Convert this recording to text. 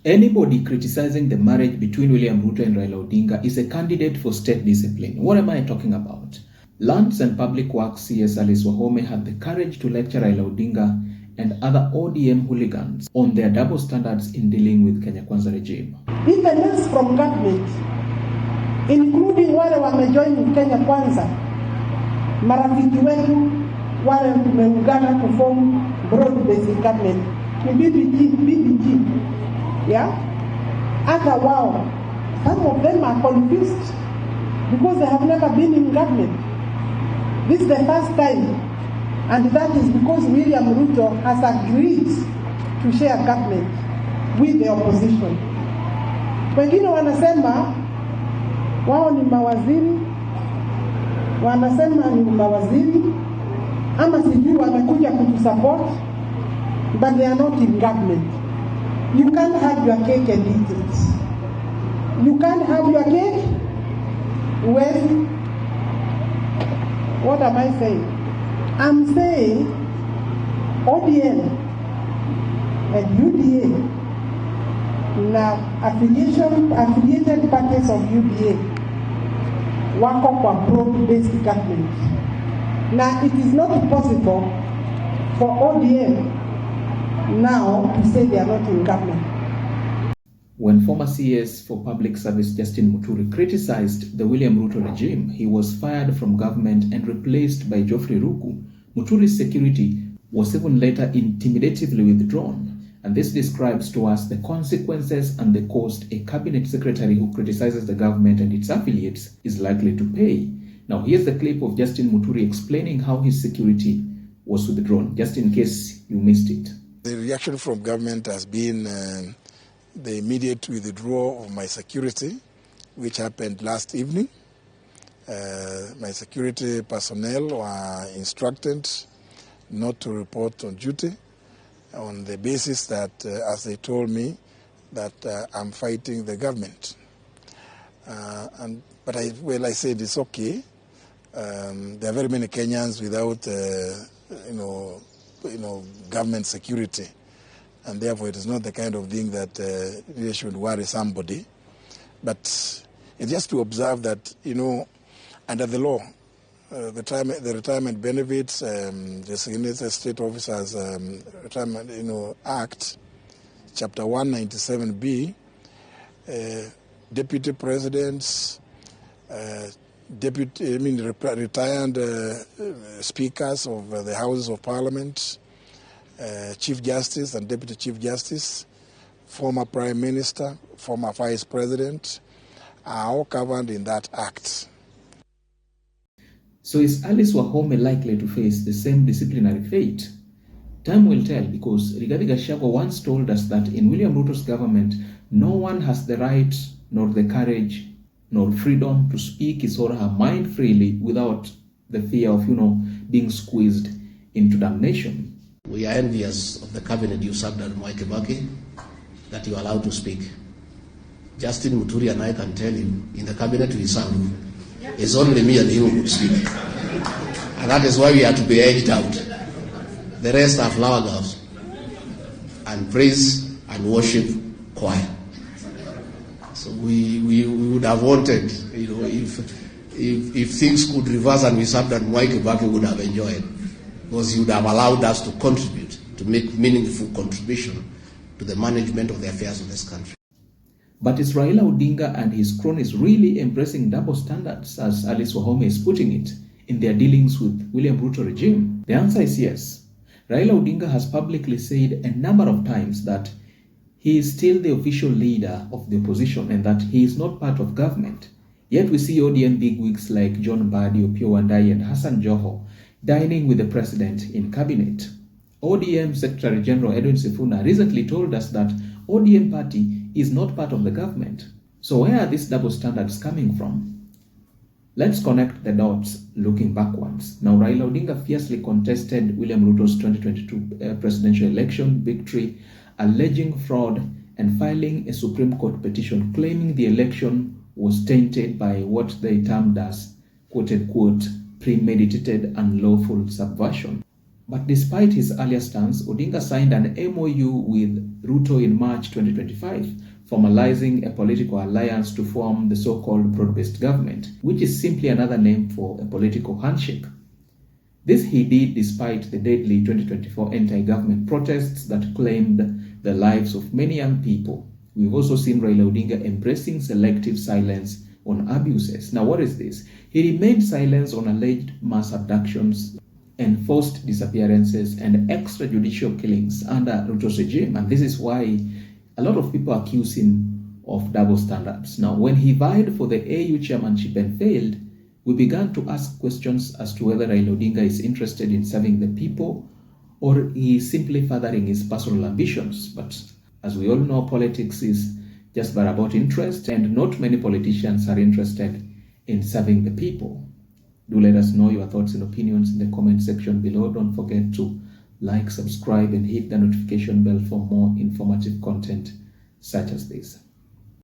Anybody criticizing the marriage between William Ruto and Raila Odinga is a candidate for state discipline. What am I talking about? Lands and Public Works CS Alice Wahome had the courage to lecture Raila Odinga and other ODM hooligans on their double standards in dealing with Kenya Kwanza regime. Even those from government, including wale wamejoin Kenya Kwanza, marafiki wetu wale tumeungana kuform broad-based government, ni BBG, yeah? Hata wao, some of them are confused because they have never been in government. This is the first time, and that is because William Ruto has agreed to share government with the opposition. Wengine wanasema wao ni mawaziri, wanasema ni mawaziri, ama sijui wamekuja kutusupport, but they are not in government. You can't have your cake and eat it. You can't have your cake with, what am I saying? I'm saying ODM and UDA, na affiliated parties of UDA wako kwa broad-based government. Now it is not possible for ODM now to say they are not in government. When former CS for Public Service Justin Muturi criticized the William Ruto regime, he was fired from government and replaced by Geoffrey Ruku. Muturi's security was even later intimidatively withdrawn. And this describes to us the consequences and the cost a cabinet secretary who criticizes the government and its affiliates is likely to pay. Now here's the clip of Justin Muturi explaining how his security was withdrawn, just in case you missed it. The reaction from government has been the immediate withdrawal of my security, which happened last evening. My security personnel were instructed not to report on duty on the basis that, as they told me, that I'm fighting the government. But I said it's okay. There are very many Kenyans without, government security, and therefore it is not the kind of thing that really should worry somebody. But it's just to observe that, under the law, the retirement benefits, designated state officers retirement, Act, Chapter 197B, deputy presidents, retired speakers of the Houses of Parliament, Chief Justice and Deputy Chief Justice, former Prime Minister, former Vice President, are all covered in that act. So is Alice Wahome likely to face the same disciplinary fate? Time will tell, because Rigathi Gachagua once told us that in William Ruto's government, no one has the right, nor the courage, nor freedom to speak his or her mind freely without the fear of, being squeezed into damnation. We are envious of the cabinet you served at Mwai Kibaki, that you are allowed to speak. Justin Muturi and I can tell you, in the cabinet we serve, it's only me and him who could speak. And that is why we had to be edged out. The rest are flower girls and praise and worship choir. So we would have wanted, if things could reverse and we served at Mwai Kibaki, we would have enjoyed. Because he would have allowed us to contribute, to make meaningful contribution to the management of the affairs of this country. But is Raila Odinga and his cronies really embracing double standards, as Alice Wahome is putting it, in their dealings with William Ruto regime? The answer is yes. Raila Odinga has publicly said a number of times that he is still the official leader of the opposition and that he is not part of government. Yet we see ODM bigwigs like John Mbadi, Opiyo Wandayi and Hassan Joho dining with the president in cabinet. ODM Secretary General Edwin Sifuna recently told us that ODM party is not part of the government. So where are these double standards coming from? Let's connect the dots looking backwards. Now, Raila Odinga fiercely contested William Ruto's 2022 presidential election victory, alleging fraud and filing a Supreme Court petition claiming the election was tainted by what they termed as, quote-unquote, premeditated and lawful subversion. But despite his earlier stance, Odinga signed an MOU with Ruto in March 2025, formalizing a political alliance to form the so-called broad-based government, which is simply another name for a political handshake. This he did despite the deadly 2024 anti-government protests that claimed the lives of many young people. We've also seen Raila Odinga embracing selective silence on abuses. Now, what is this? He remained silent on alleged mass abductions, enforced disappearances, and extrajudicial killings under Ruto's regime. And this is why a lot of people accuse him of double standards. Now, when he vied for the AU chairmanship and failed, we began to ask questions as to whether Raila Odinga is interested in serving the people or he is simply furthering his personal ambitions. But as we all know, politics is just but about interest, and not many politicians are interested in serving the people. Do let us know your thoughts and opinions in the comment section below. Don't forget to like, subscribe, and hit the notification bell for more informative content such as this.